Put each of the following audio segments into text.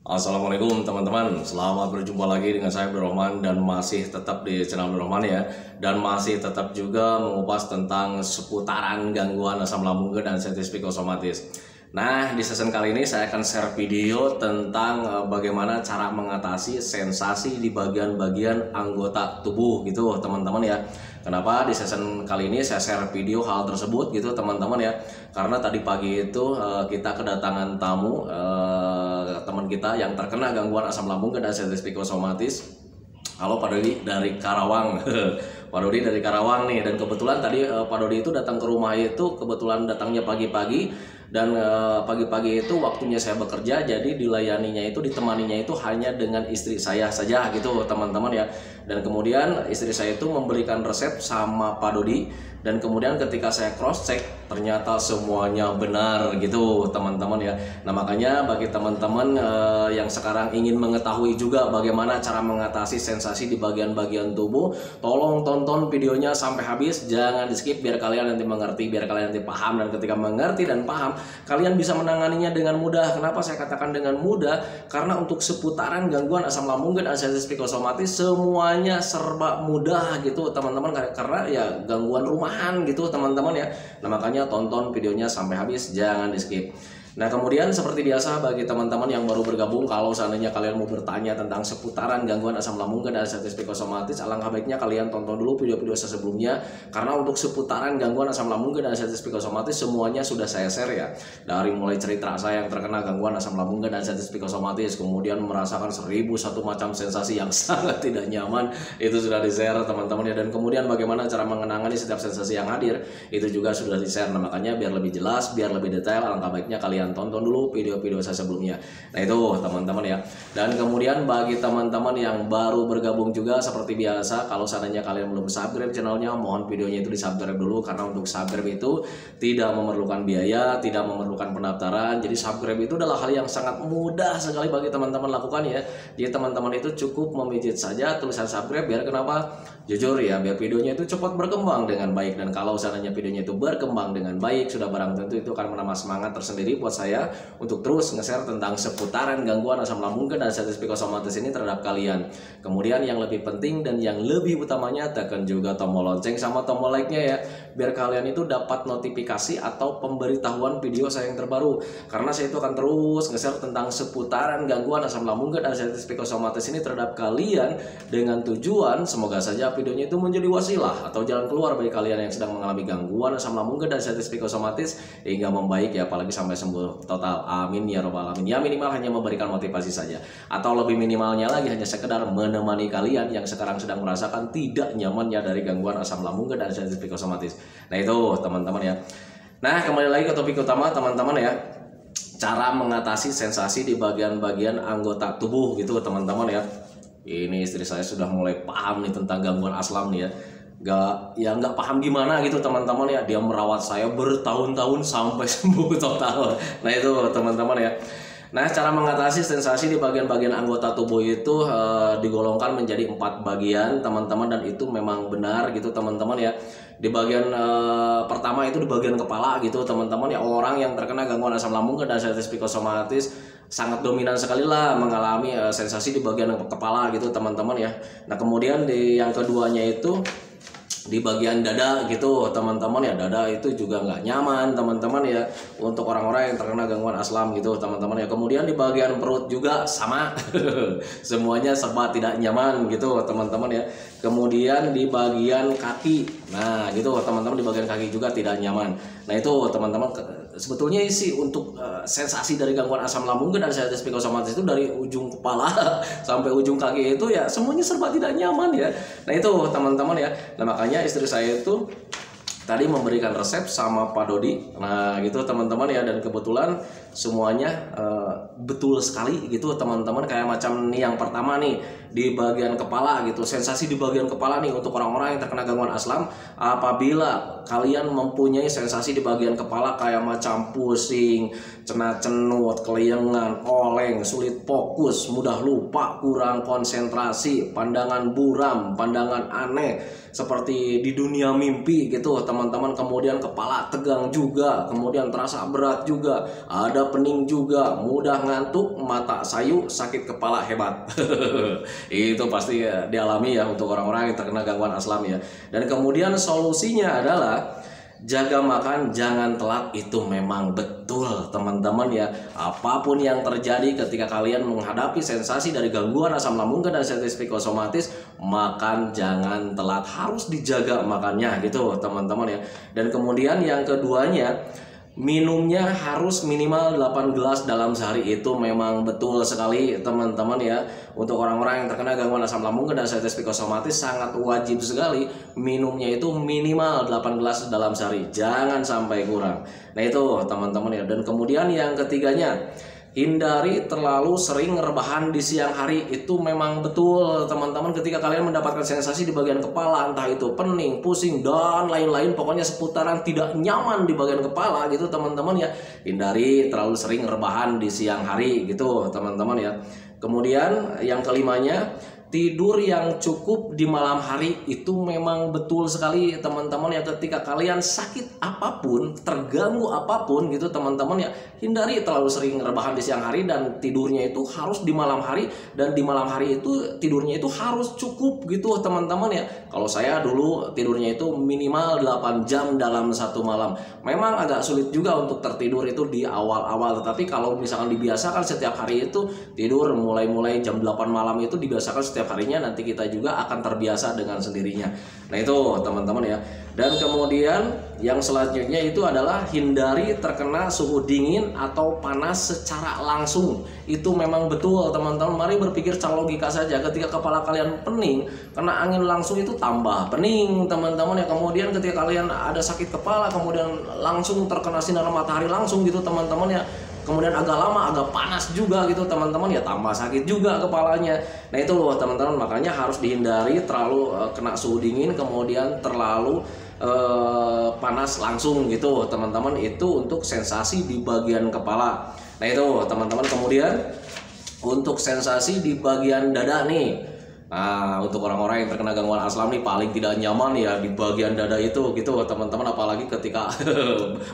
Assalamualaikum teman-teman, selamat berjumpa lagi dengan saya Abdurrahman dan masih tetap di channel Abdurrahman ya. Dan masih tetap juga mengupas tentang seputaran gangguan asam lambung dan sensitif psikosomatis. Nah, di season kali ini saya akan share video tentang bagaimana cara mengatasi sensasi di bagian-bagian anggota tubuh gitu teman-teman ya. Kenapa di season kali ini saya share video hal tersebut gitu teman-teman ya. Karena tadi pagi itu kita kedatangan tamu teman kita yang terkena gangguan asam lambung dan sensitif psikosomatis. Halo Pak Dodi dari Karawang. Pak Dodi dari Karawang nih, dan kebetulan tadi Pak Dodi itu datang ke rumah itu kebetulan datangnya pagi-pagi, dan pagi-pagi itu waktunya saya bekerja, jadi dilayaninya itu ditemaninya itu hanya dengan istri saya saja gitu teman-teman ya. Dan kemudian istri saya itu memberikan resep sama Pak Dodi, dan kemudian ketika saya cross check ternyata semuanya benar gitu teman-teman ya. Nah makanya bagi teman-teman yang sekarang ingin mengetahui juga bagaimana cara mengatasi sensasi di bagian-bagian tubuh, tolong tonton videonya sampai habis, jangan di skip biar kalian nanti mengerti, biar kalian nanti paham, dan ketika mengerti dan paham kalian bisa menanganinya dengan mudah. Kenapa saya katakan dengan mudah? Karena untuk seputaran gangguan asam lambung dan sensitif psikosomatis semuanya serba mudah gitu teman-teman, karena ya gangguan rumahan gitu teman-teman ya. Nah makanya tonton videonya sampai habis, jangan di skip. Nah kemudian seperti biasa bagi teman-teman yang baru bergabung, kalau seandainya kalian mau bertanya tentang seputaran gangguan asam lambung dan sensitif psikosomatis, alangkah baiknya kalian tonton dulu video-video saya sebelumnya. Karena untuk seputaran gangguan asam lambung dan sensitif psikosomatis semuanya sudah saya share ya. Dari mulai cerita saya yang terkena gangguan asam lambung dan sensitif psikosomatis, kemudian merasakan 1001 macam sensasi yang sangat tidak nyaman, itu sudah di share teman-teman ya. Dan kemudian bagaimana cara mengenangani setiap sensasi yang hadir, itu juga sudah di share. Nah makanya biar lebih jelas, biar lebih detail, alangkah baiknya kalian tonton dulu video-video saya sebelumnya. Nah itu teman-teman ya. Dan kemudian bagi teman-teman yang baru bergabung juga seperti biasa, kalau seandainya kalian belum subscribe channelnya, mohon videonya itu di subscribe dulu, karena untuk subscribe itu tidak memerlukan biaya, tidak memerlukan pendaftaran. Jadi subscribe itu adalah hal yang sangat mudah sekali bagi teman-teman lakukan ya. Jadi teman-teman itu cukup memijit saja tulisan subscribe, biar kenapa? Jujur ya, biar videonya itu cepat berkembang dengan baik. Dan kalau seandainya videonya itu berkembang dengan baik, sudah barang tentu itu akan menambah semangat tersendiri buat saya untuk terus nge-share tentang seputaran gangguan asam lambung dan sensitif psikosomatis ini terhadap kalian. Kemudian yang lebih penting dan yang lebih utamanya, tekan juga tombol lonceng sama tombol like-nya ya, biar kalian itu dapat notifikasi atau pemberitahuan video saya yang terbaru. Karena saya itu akan terus nge-share tentang seputaran gangguan asam lambung dan sensitif psikosomatis ini terhadap kalian, dengan tujuan semoga saja videonya itu menjadi wasilah atau jalan keluar bagi kalian yang sedang mengalami gangguan asam lambung dan sensitif psikosomatis hingga membaik ya, apalagi sampai sembuh total, amin ya robbal alamin. Ya minimal hanya memberikan motivasi saja, atau lebih minimalnya lagi hanya sekedar menemani kalian yang sekarang sedang merasakan tidak nyamannya dari gangguan asam lambung dan sensitif psikosomatis. Nah itu teman-teman ya. Nah kembali lagi ke topik utama teman-teman ya, cara mengatasi sensasi di bagian-bagian anggota tubuh gitu teman-teman ya. Ini istri saya sudah mulai paham nih tentang gangguan asam nih ya. Nggak paham gimana gitu teman-teman ya, dia merawat saya bertahun-tahun sampai sembuh total. Nah itu teman-teman ya. Nah cara mengatasi sensasi di bagian-bagian anggota tubuh itu digolongkan menjadi 4 bagian teman-teman, dan itu memang benar gitu teman-teman ya. Di bagian pertama itu di bagian kepala gitu teman-teman ya, orang yang terkena gangguan asam lambung dan sensitif psikosomatis sangat dominan sekali lah mengalami sensasi di bagian kepala gitu teman-teman ya. Nah kemudian di yang keduanya itu di bagian dada gitu teman-teman ya. Dada itu juga nggak nyaman teman-teman ya untuk orang-orang yang terkena gangguan asam gitu teman-teman ya. Kemudian di bagian perut juga sama semuanya serba tidak nyaman gitu teman-teman ya. Kemudian di bagian kaki, nah gitu teman-teman, di bagian kaki juga tidak nyaman. Nah itu teman-teman, sebetulnya sih untuk sensasi dari gangguan asam lambung dan sensitif psikosomatis itu dari ujung kepala sampai ujung kaki itu ya semuanya serba tidak nyaman ya. Nah itu teman-teman ya. Nah makanya istri saya itu tadi memberikan resep sama Pak Dodi. Nah gitu teman-teman ya, dan kebetulan semuanya betul sekali gitu teman-teman. Kayak macam nih yang pertama nih di bagian kepala gitu, sensasi di bagian kepala nih untuk orang-orang yang terkena gangguan asam. Apabila kalian mempunyai sensasi di bagian kepala kayak macam pusing, cenut-cenut, keliengan, oleng, sulit fokus, mudah lupa, kurang konsentrasi, pandangan buram, pandangan aneh seperti di dunia mimpi gitu teman-teman. Kemudian kepala tegang juga, kemudian terasa berat juga, ada pening juga, mudah mudah ngantuk, mata sayu, sakit kepala hebat. Itu pasti dialami ya untuk orang-orang yang terkena gangguan aslam ya. Dan kemudian solusinya adalah jaga makan, jangan telat. Itu memang betul teman-teman ya. Apapun yang terjadi ketika kalian menghadapi sensasi dari gangguan asam lambung dan sensitif psikosomatis, makan jangan telat, harus dijaga makannya gitu teman-teman ya. Dan kemudian yang keduanya, minumnya harus minimal 8 gelas dalam sehari. Itu memang betul sekali teman-teman ya. Untuk orang-orang yang terkena gangguan asam lambung dan sensitif psikosomatis sangat wajib sekali minumnya itu minimal 8 gelas dalam sehari, jangan sampai kurang. Nah itu teman-teman ya. Dan kemudian yang ketiganya, hindari terlalu sering rebahan di siang hari. Itu memang betul teman-teman, ketika kalian mendapatkan sensasi di bagian kepala, entah itu pening, pusing, dan lain-lain, pokoknya seputaran tidak nyaman di bagian kepala gitu teman-teman ya, hindari terlalu sering rebahan di siang hari gitu teman-teman ya. Kemudian yang kelimanya, tidur yang cukup di malam hari. Itu memang betul sekali teman-teman ya, ketika kalian sakit apapun, terganggu apapun gitu teman-teman ya, hindari terlalu sering rebahan di siang hari, dan tidurnya itu harus di malam hari, dan di malam hari itu tidurnya itu harus cukup gitu teman-teman ya. Kalau saya dulu tidurnya itu minimal 8 jam dalam satu malam. Memang agak sulit juga untuk tertidur itu di awal-awal, tetapi kalau misalkan dibiasakan setiap hari itu tidur mulai jam 8 malam itu dibiasakan setiap harinya, nanti kita juga akan terbiasa dengan sendirinya. Nah itu teman-teman ya. Dan kemudian yang selanjutnya itu adalah hindari terkena suhu dingin atau panas secara langsung. Itu memang betul teman-teman. Mari berpikir secara logika saja, ketika kepala kalian pening, kena angin langsung itu tambah pening teman-teman ya. Kemudian ketika kalian ada sakit kepala, kemudian langsung terkena sinar matahari langsung gitu teman-teman ya, kemudian agak lama agak panas juga gitu teman-teman ya, tambah sakit juga kepalanya. Nah itu loh teman-teman, makanya harus dihindari terlalu kena suhu dingin, kemudian terlalu panas langsung gitu teman-teman. Itu untuk sensasi di bagian kepala. Nah itu teman-teman. Kemudian untuk sensasi di bagian dada nih, nah untuk orang-orang yang terkena gangguan asam nih paling tidak nyaman ya di bagian dada itu gitu teman-teman, apalagi ketika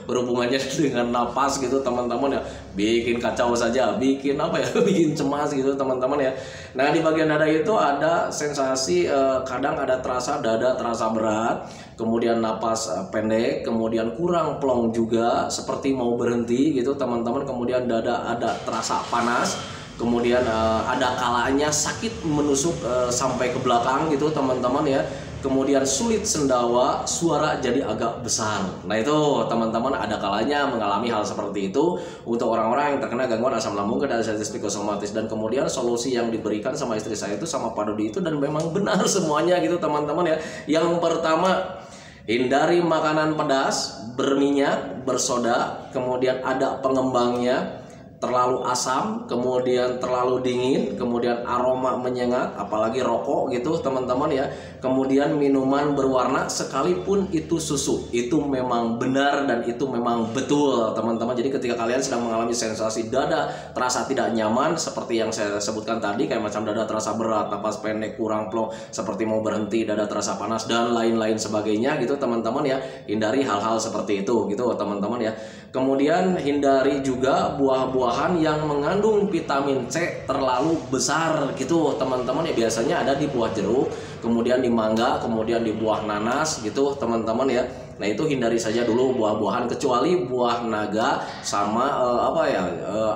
berhubungannya dengan napas gitu teman-teman ya, bikin kacau saja, bikin apa ya, bikin cemas gitu teman-teman ya. Nah di bagian dada itu ada sensasi kadang ada terasa dada terasa berat, kemudian napas pendek, kemudian kurang plong juga, seperti mau berhenti gitu teman-teman. Kemudian dada ada terasa panas, kemudian ada kalanya sakit menusuk sampai ke belakang gitu teman-teman ya. Kemudian sulit sendawa, suara jadi agak besar. Nah itu teman-teman, ada kalanya mengalami hal seperti itu untuk orang-orang yang terkena gangguan asam lambung dan sensitif psikosomatis. Dan kemudian solusi yang diberikan sama istri saya itu, sama Pak Dodi itu, dan memang benar semuanya gitu teman-teman ya. Yang pertama, hindari makanan pedas, berminyak, bersoda, kemudian ada pengembangnya, terlalu asam, kemudian terlalu dingin, kemudian aroma menyengat, apalagi rokok gitu teman-teman ya. Kemudian minuman berwarna sekalipun itu susu. Itu memang benar dan itu memang betul teman-teman. Jadi ketika kalian sedang mengalami sensasi dada terasa tidak nyaman seperti yang saya sebutkan tadi, kayak macam dada terasa berat, napas pendek, kurang plong, seperti mau berhenti, dada terasa panas, dan lain-lain sebagainya gitu teman-teman ya, hindari hal-hal seperti itu gitu teman-teman ya. Kemudian hindari juga buah-buahan yang mengandung vitamin C terlalu besar gitu teman-teman ya. Biasanya ada di buah jeruk, kemudian di mangga, kemudian di buah nanas gitu teman-teman ya. Nah itu hindari saja dulu buah-buahan, kecuali buah naga sama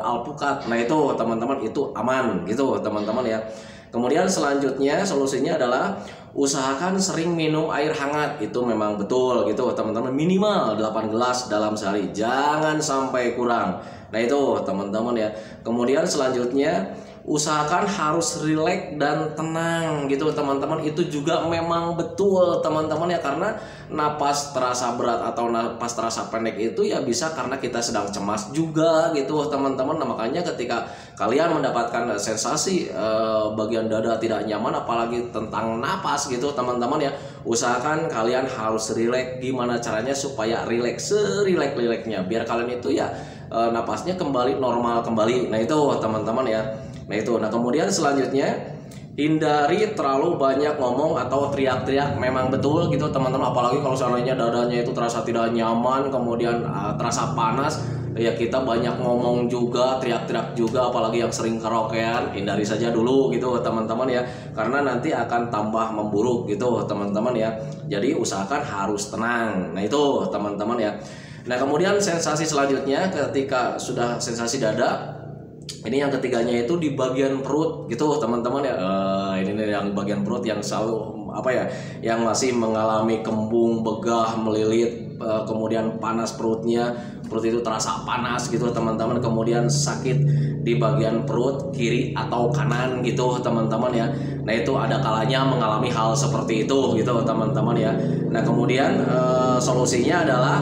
alpukat. Nah itu teman-teman, itu aman gitu teman-teman ya. Kemudian selanjutnya solusinya adalah usahakan sering minum air hangat. Itu memang betul gitu teman-teman, minimal 8 gelas dalam sehari, jangan sampai kurang. Nah itu teman-teman ya. Kemudian selanjutnya usahakan harus rileks dan tenang gitu teman-teman. Itu juga memang betul teman-teman ya, karena napas terasa berat atau napas terasa pendek itu ya bisa karena kita sedang cemas juga gitu teman-teman. Nah makanya ketika kalian mendapatkan sensasi bagian dada tidak nyaman, apalagi tentang napas gitu teman-teman ya, usahakan kalian harus rileks. Gimana caranya supaya rileks, serileks-rileksnya, biar kalian itu ya napasnya kembali normal kembali. Nah itu teman-teman ya. Nah itu. Nah kemudian selanjutnya, hindari terlalu banyak ngomong atau teriak-teriak. Memang betul gitu teman-teman, apalagi kalau seandainya dadanya itu terasa tidak nyaman, kemudian terasa panas. ya kita banyak ngomong juga, teriak-teriak juga, apalagi yang sering karaokean, hindari saja dulu gitu teman-teman ya, karena nanti akan tambah memburuk gitu teman-teman ya. Jadi usahakan harus tenang. Nah itu teman-teman ya. Nah kemudian sensasi selanjutnya ketika sudah sensasi dada, ini yang ketiganya itu di bagian perut gitu teman-teman ya. Ini nih yang bagian perut yang selalu apa ya, yang masih mengalami kembung, begah, melilit, kemudian panas perutnya, perut itu terasa panas gitu teman-teman, kemudian sakit di bagian perut kiri atau kanan gitu teman-teman ya. Nah itu ada kalanya mengalami hal seperti itu gitu teman-teman ya. Nah kemudian solusinya adalah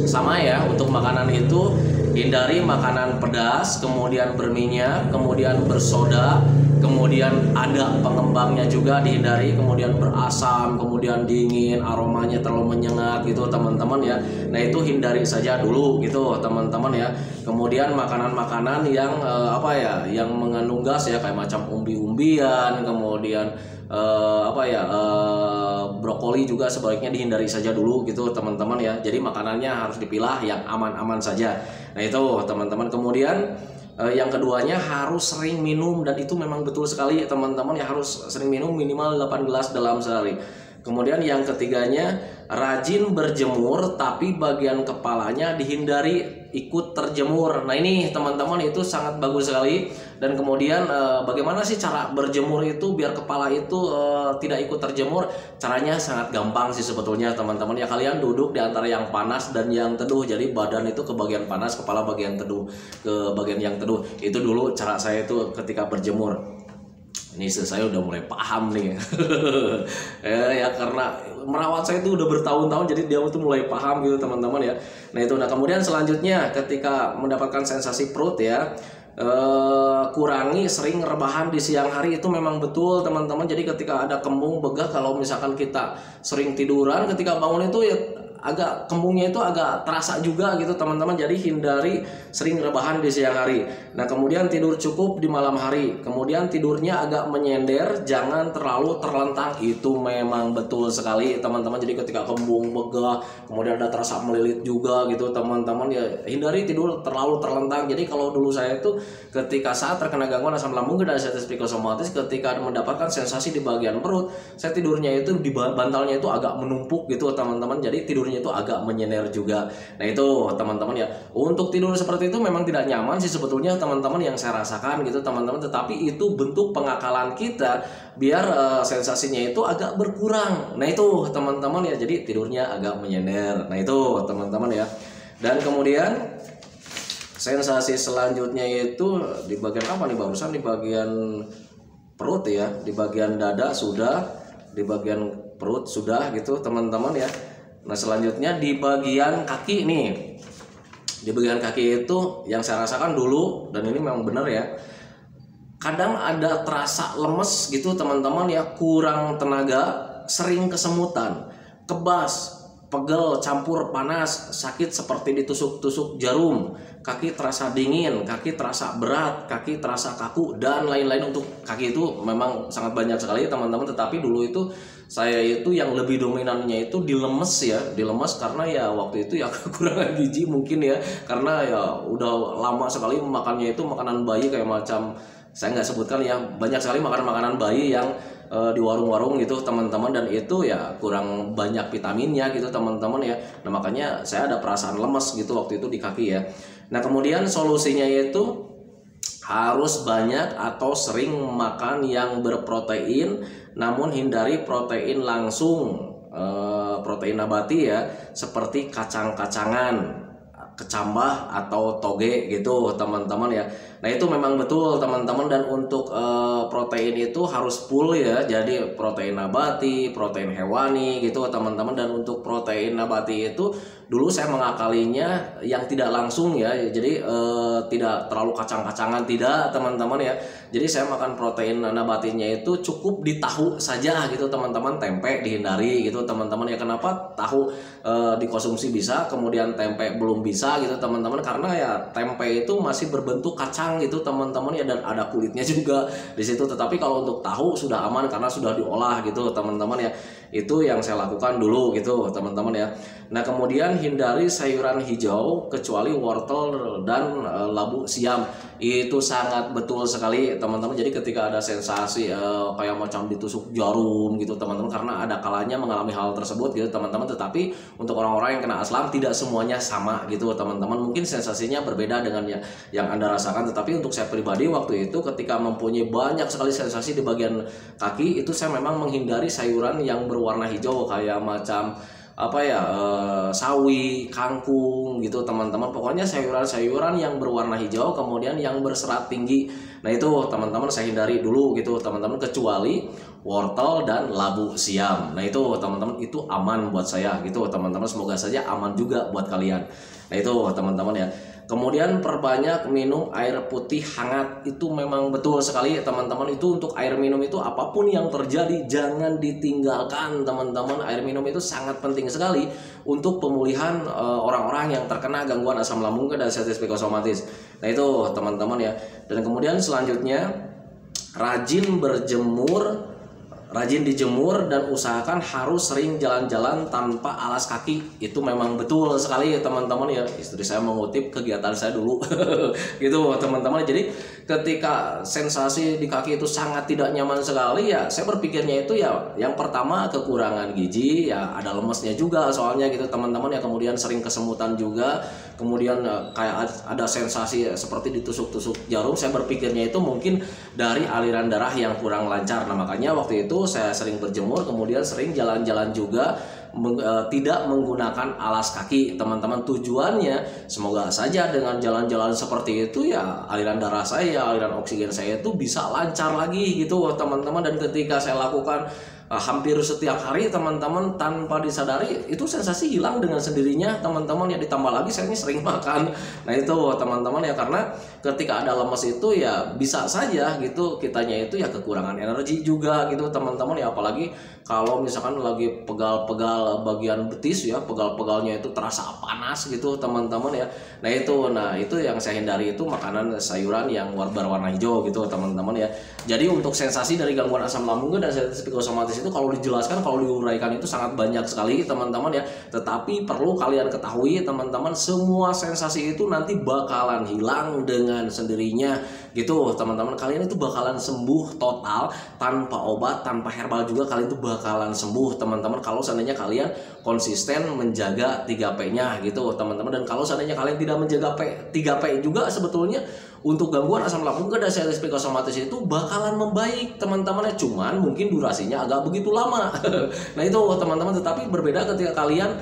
sama ya, untuk makanan itu hindari makanan pedas, kemudian berminyak, kemudian bersoda, kemudian ada pengembangnya juga dihindari, kemudian berasam, kemudian dingin, aromanya terlalu menyengat gitu teman-teman ya. Nah itu hindari saja dulu gitu teman-teman ya. Kemudian makanan-makanan yang apa ya, yang mengandung gas ya, kayak macam umbi-umbian, kemudian brokoli juga sebaiknya dihindari saja dulu gitu teman-teman ya. Jadi makanannya harus dipilah yang aman-aman saja. Nah itu teman-teman. Kemudian yang keduanya harus sering minum, dan itu memang betul sekali teman-teman ya, harus sering minum minimal 8 gelas dalam sehari. Kemudian yang ketiganya rajin berjemur, tapi bagian kepalanya dihindari ikut terjemur. Nah ini teman-teman itu sangat bagus sekali. Dan kemudian bagaimana sih cara berjemur itu biar kepala itu tidak ikut terjemur? Caranya sangat gampang sih sebetulnya teman-teman ya. Kalian duduk di antara yang panas dan yang teduh. Jadi badan itu ke bagian panas, kepala bagian teduh, ke bagian yang teduh. Itu dulu cara saya itu ketika berjemur. Ini saya udah mulai paham nih ya, karena merawat saya itu udah bertahun-tahun, jadi dia itu mulai paham gitu teman-teman ya. Nah itu. Nah kemudian selanjutnya ketika mendapatkan sensasi perut ya, kurangi sering rebahan di siang hari. Itu memang betul teman-teman. Jadi ketika ada kembung, begah, kalau misalkan kita sering tiduran, ketika bangun itu ya agak kembungnya itu agak terasa juga gitu teman-teman. Jadi hindari sering rebahan di siang hari. Nah kemudian tidur cukup di malam hari. Kemudian tidurnya agak menyender, jangan terlalu terlentang. Itu memang betul sekali teman-teman. Jadi ketika kembung, begah, kemudian ada terasa melilit juga gitu teman-teman ya, hindari tidur terlalu terlentang. Jadi kalau dulu saya itu ketika saat terkena gangguan asam lambung dan diabetes psikosomatis, ketika mendapatkan sensasi di bagian perut, saya tidurnya itu di bantalnya itu agak menumpuk gitu teman-teman. Jadi tidurnya itu agak menyener juga. Nah itu teman-teman ya. Untuk tidur seperti itu memang tidak nyaman sih sebetulnya teman-teman, yang saya rasakan gitu teman-teman. Tetapi itu bentuk pengakalan kita biar sensasinya itu agak berkurang. Nah itu teman-teman ya. Jadi tidurnya agak menyener. Nah itu teman-teman ya. Dan kemudian sensasi selanjutnya itu di bagian apa nih, barusan di bagian perut ya, di bagian dada sudah, di bagian perut sudah gitu teman-teman ya. Nah selanjutnya di bagian kaki nih. Di bagian kaki itu yang saya rasakan dulu, dan ini memang benar ya, kadang ada terasa lemes gitu teman-teman ya, kurang tenaga, sering kesemutan, kebas, pegel campur panas, sakit seperti ditusuk-tusuk jarum, kaki terasa dingin, kaki terasa berat, kaki terasa kaku, dan lain-lain. Untuk kaki itu memang sangat banyak sekali teman-teman. Tetapi dulu itu saya itu yang lebih dominannya itu dilemes ya, dilemes karena ya waktu itu ya kekurangan gizi mungkin ya, karena ya udah lama sekali makannya itu makanan bayi, kayak macam saya nggak sebutkan ya, banyak sekali makanan-makanan bayi yang di warung-warung gitu teman-teman, dan itu ya kurang banyak vitaminnya gitu teman-teman ya. Nah makanya saya ada perasaan lemes gitu waktu itu di kaki ya. Nah kemudian solusinya itu harus banyak atau sering makan yang berprotein, namun hindari protein langsung, protein nabati ya, seperti kacang-kacangan, kecambah atau toge gitu teman-teman ya. Nah itu memang betul teman-teman. Dan untuk protein itu harus full ya, jadi protein nabati, protein hewani gitu teman-teman. Dan untuk protein nabati itu dulu saya mengakalinya yang tidak langsung ya, jadi tidak terlalu kacang-kacangan, tidak teman-teman ya. Jadi saya makan protein nabatinya itu cukup di tahu saja gitu teman-teman, tempe dihindari gitu teman-teman ya. Kenapa? Tahu dikonsumsi bisa, kemudian tempe belum bisa gitu teman-teman, karena ya tempe itu masih berbentuk kacang gitu teman-teman ya, dan ada kulitnya juga di situ. Tetapi kalau untuk tahu sudah aman karena sudah diolah gitu teman-teman ya. Itu yang saya lakukan dulu gitu teman-teman ya. Nah kemudian hindari sayuran hijau kecuali wortel dan labu siam. Itu sangat betul sekali teman-teman. Jadi ketika ada sensasi kayak macam ditusuk jarum gitu teman-teman, karena ada kalanya mengalami hal tersebut gitu teman-teman. Tetapi untuk orang-orang yang kena aslam tidak semuanya sama gitu teman-teman. Mungkin sensasinya berbeda dengan yang Anda rasakan. Tetapi untuk saya pribadi waktu itu ketika mempunyai banyak sekali sensasi di bagian kaki, itu saya memang menghindari sayuran yang berwarna hijau kayak macam sawi, kangkung gitu teman-teman. Pokoknya sayuran-sayuran yang berwarna hijau kemudian yang berserat tinggi. Nah itu teman-teman saya hindari dulu gitu teman-teman, kecuali wortel dan labu siam. Nah itu teman-teman, itu aman buat saya gitu teman-teman. Semoga saja aman juga buat kalian. Nah itu teman-teman ya. Kemudian perbanyak minum air putih hangat. Itu memang betul sekali teman-teman. Itu untuk air minum itu apapun yang terjadi jangan ditinggalkan teman-teman. Air minum itu sangat penting sekali untuk pemulihan orang-orang yang terkena gangguan asam lambung dan sensitif psikosomatis. Nah itu teman-teman ya. Dan kemudian selanjutnya rajin dijemur dan usahakan harus sering jalan-jalan tanpa alas kaki. Itu memang betul sekali ya teman-teman ya. Istri saya mengutip kegiatan saya dulu gitu teman-teman. Jadi ketika sensasi di kaki itu sangat tidak nyaman sekali ya, saya berpikirnya itu ya yang pertama kekurangan gizi ya, ada lemesnya juga soalnya gitu teman-teman ya. Kemudian sering kesemutan juga, kemudian kayak ada sensasi seperti ditusuk-tusuk jarum. Saya berpikirnya itu mungkin dari aliran darah yang kurang lancar. Nah makanya waktu itu saya sering berjemur, kemudian sering jalan-jalan juga, tidak menggunakan alas kaki teman-teman. Tujuannya semoga saja dengan jalan-jalan seperti itu ya aliran darah saya, aliran oksigen saya itu bisa lancar lagi gitu teman-teman. Dan ketika saya lakukan hampir setiap hari teman-teman, tanpa disadari itu sensasi hilang dengan sendirinya teman-teman ya. Ditambah lagi saya ini sering makan. Nah itu teman-teman ya, karena ketika ada lemes itu ya bisa saja gitu kitanya itu ya kekurangan energi juga gitu teman-teman ya. Apalagi kalau misalkan lagi pegal-pegal bagian betis ya, pegal-pegalnya itu terasa panas gitu teman-teman ya. Nah itu yang saya hindari, itu makanan sayuran yang berwarna hijau gitu teman-teman ya. Jadi untuk sensasi dari gangguan asam lambung dan sensitif psikosomatis itu kalau dijelaskan, kalau diuraikan itu sangat banyak sekali teman-teman ya. Tetapi perlu kalian ketahui teman-teman, semua sensasi itu nanti bakalan hilang dengan sendirinya gitu teman-teman. Kalian itu bakalan sembuh total tanpa obat, tanpa herbal juga kalian itu bakalan sembuh teman-teman, kalau seandainya kalian konsisten menjaga 3P-nya gitu teman-teman. Dan kalau seandainya kalian tidak menjaga 3P juga, sebetulnya untuk gangguan asam lambung dan sensitif psikosomatis itu bakalan membaik teman-teman ya. Cuman mungkin durasinya agak begitu lama. Nah itu teman-teman, tetapi berbeda ketika kalian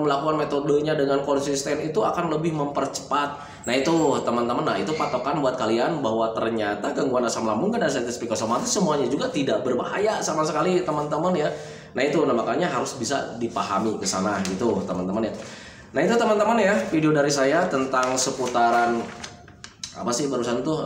melakukan metodenya dengan konsisten, itu akan lebih mempercepat. Nah itu teman-teman, nah itu patokan buat kalian bahwa ternyata gangguan asam lambung dan sensitif psikosomatis semuanya juga tidak berbahaya sama sekali teman-teman ya. Nah itu makanya harus bisa dipahami ke sana gitu teman-teman ya. Nah itu teman-teman ya, video dari saya tentang seputaran apa sih barusan tuh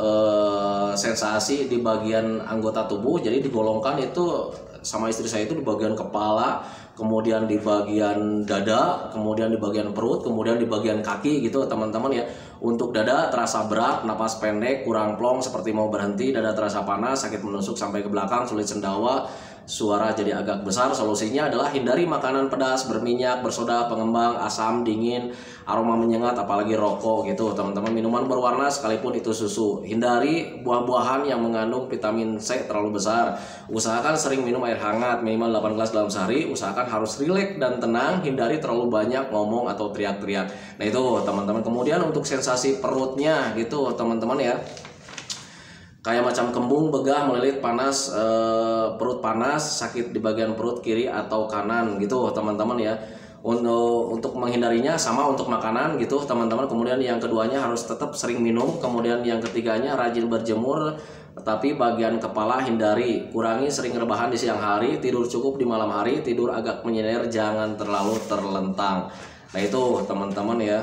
sensasi di bagian anggota tubuh. Jadi digolongkan itu sama istri saya itu di bagian kepala, kemudian di bagian dada, kemudian di bagian perut, kemudian di bagian kaki gitu teman-teman ya. Untuk dada terasa berat, napas pendek, kurang plong, seperti mau berhenti, dada terasa panas, sakit menusuk sampai ke belakang, sulit sendawa, suara jadi agak besar. Solusinya adalah hindari makanan pedas, berminyak, bersoda, pengembang, asam, dingin, aroma menyengat, apalagi rokok gitu teman-teman. Minuman berwarna sekalipun itu susu. Hindari buah-buahan yang mengandung vitamin C terlalu besar. Usahakan sering minum air hangat, minimal 8 gelas dalam sehari. Usahakan harus rileks dan tenang, hindari terlalu banyak ngomong atau teriak-teriak. Nah itu teman-teman. Kemudian untuk sensasi perutnya gitu teman-teman ya, kayak macam kembung, begah, melilit, panas, perut panas, sakit di bagian perut kiri atau kanan gitu teman-teman ya. Untuk menghindarinya sama untuk makanan gitu teman-teman. Kemudian yang keduanya harus tetap sering minum. Kemudian yang ketiganya rajin berjemur, tetapi bagian kepala hindari. Kurangi sering rebahan di siang hari, tidur cukup di malam hari, tidur agak menyender, jangan terlalu terlentang. Nah itu teman-teman ya.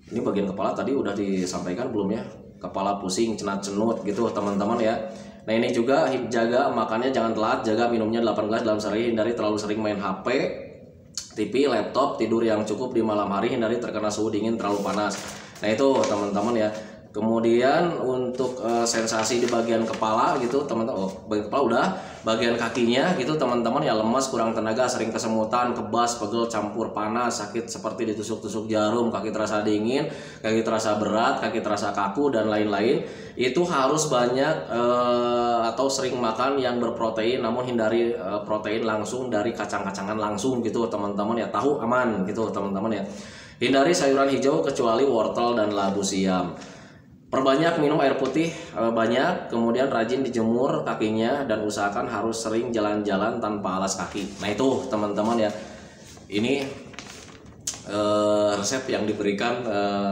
Ini bagian kepala tadi udah disampaikan belum ya? Kepala pusing, cenat-cenut gitu teman-teman ya. Nah ini juga jaga makannya jangan telat, jaga minumnya 8 gelas dalam sehari, hindari terlalu sering main HP, TV, laptop, tidur yang cukup di malam hari, hindari terkena suhu dingin terlalu panas. Nah itu teman-teman ya. Kemudian untuk sensasi di bagian kepala gitu teman-teman, bagian kepala udah, bagian kakinya gitu teman-teman ya lemas, kurang tenaga, sering kesemutan, kebas, pegel, campur panas, sakit seperti ditusuk-tusuk jarum, kaki terasa dingin, kaki terasa berat, kaki terasa kaku dan lain-lain. Itu harus banyak atau sering makan yang berprotein, namun hindari protein langsung dari kacang-kacangan langsung gitu teman-teman ya. Tahu aman gitu teman-teman ya. Hindari sayuran hijau kecuali wortel dan labu siam. Perbanyak minum air putih banyak, kemudian rajin dijemur kakinya dan usahakan harus sering jalan-jalan tanpa alas kaki. Nah itu teman-teman ya, ini resep yang diberikan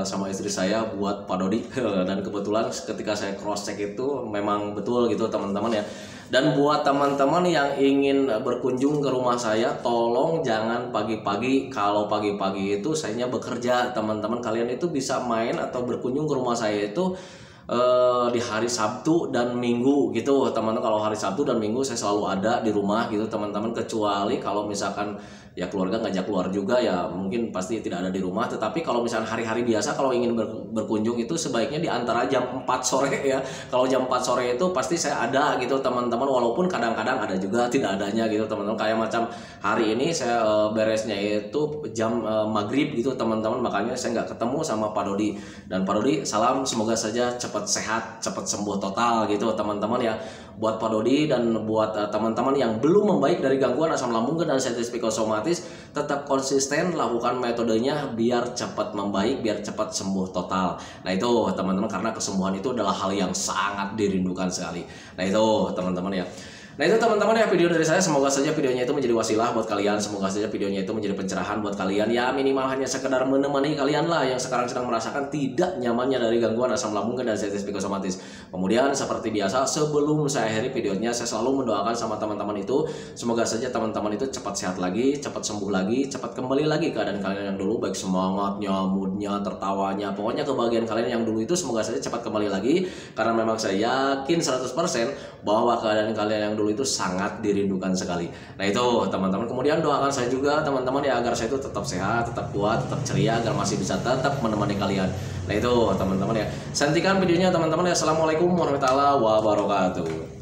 sama istri saya buat Pak Dodi dan kebetulan ketika saya cross check itu memang betul gitu teman-teman ya. Dan buat teman-teman yang ingin berkunjung ke rumah saya, tolong jangan pagi-pagi. Kalau pagi-pagi itu saya bekerja, teman-teman kalian itu bisa main atau berkunjung ke rumah saya itu di hari Sabtu dan Minggu gitu teman-teman. Kalau hari Sabtu dan Minggu saya selalu ada di rumah gitu teman-teman, kecuali kalau misalkan ya keluarga ngajak keluar juga ya mungkin pasti tidak ada di rumah. Tetapi kalau misalkan hari-hari biasa kalau ingin berkunjung itu sebaiknya di antara jam 4 sore ya. Kalau jam 4 sore itu pasti saya ada gitu teman-teman, walaupun kadang-kadang ada juga tidak adanya gitu teman-teman. Kayak macam hari ini saya beresnya itu jam maghrib gitu teman-teman, makanya saya nggak ketemu sama Pak Dodi. Dan Pak Dodi salam, semoga saja cepat sehat, cepat sembuh total gitu teman-teman ya. Buat Pak Dodi dan buat teman-teman yang belum membaik dari gangguan asam lambung dan sensitif psikosomatis, tetap konsisten lakukan metodenya biar cepat membaik, biar cepat sembuh total. Nah itu teman-teman, karena kesembuhan itu adalah hal yang sangat dirindukan sekali. Nah itu teman-teman ya. Nah itu teman-teman ya video dari saya, semoga saja videonya itu menjadi wasilah buat kalian, semoga saja videonya itu menjadi pencerahan buat kalian ya, minimal hanya sekedar menemani kalian lah yang sekarang sedang merasakan tidak nyamannya dari gangguan asam lambung dan sensitif psikosomatis. Kemudian seperti biasa sebelum saya akhiri videonya, saya selalu mendoakan sama teman-teman itu, semoga saja teman-teman itu cepat sehat lagi, cepat sembuh lagi, cepat kembali lagi keadaan kalian yang dulu, baik semangatnya, moodnya, tertawanya, pokoknya kebahagiaan kalian yang dulu itu semoga saja cepat kembali lagi, karena memang saya yakin 100% bahwa keadaan kalian yang dulu itu sangat dirindukan sekali. Nah itu teman-teman, kemudian doakan saya juga teman-teman ya, agar saya itu tetap sehat, tetap kuat, tetap ceria, agar masih bisa tetap menemani kalian. Nah itu teman-teman ya, hentikan videonya teman-teman ya. Assalamualaikum warahmatullahi wabarakatuh.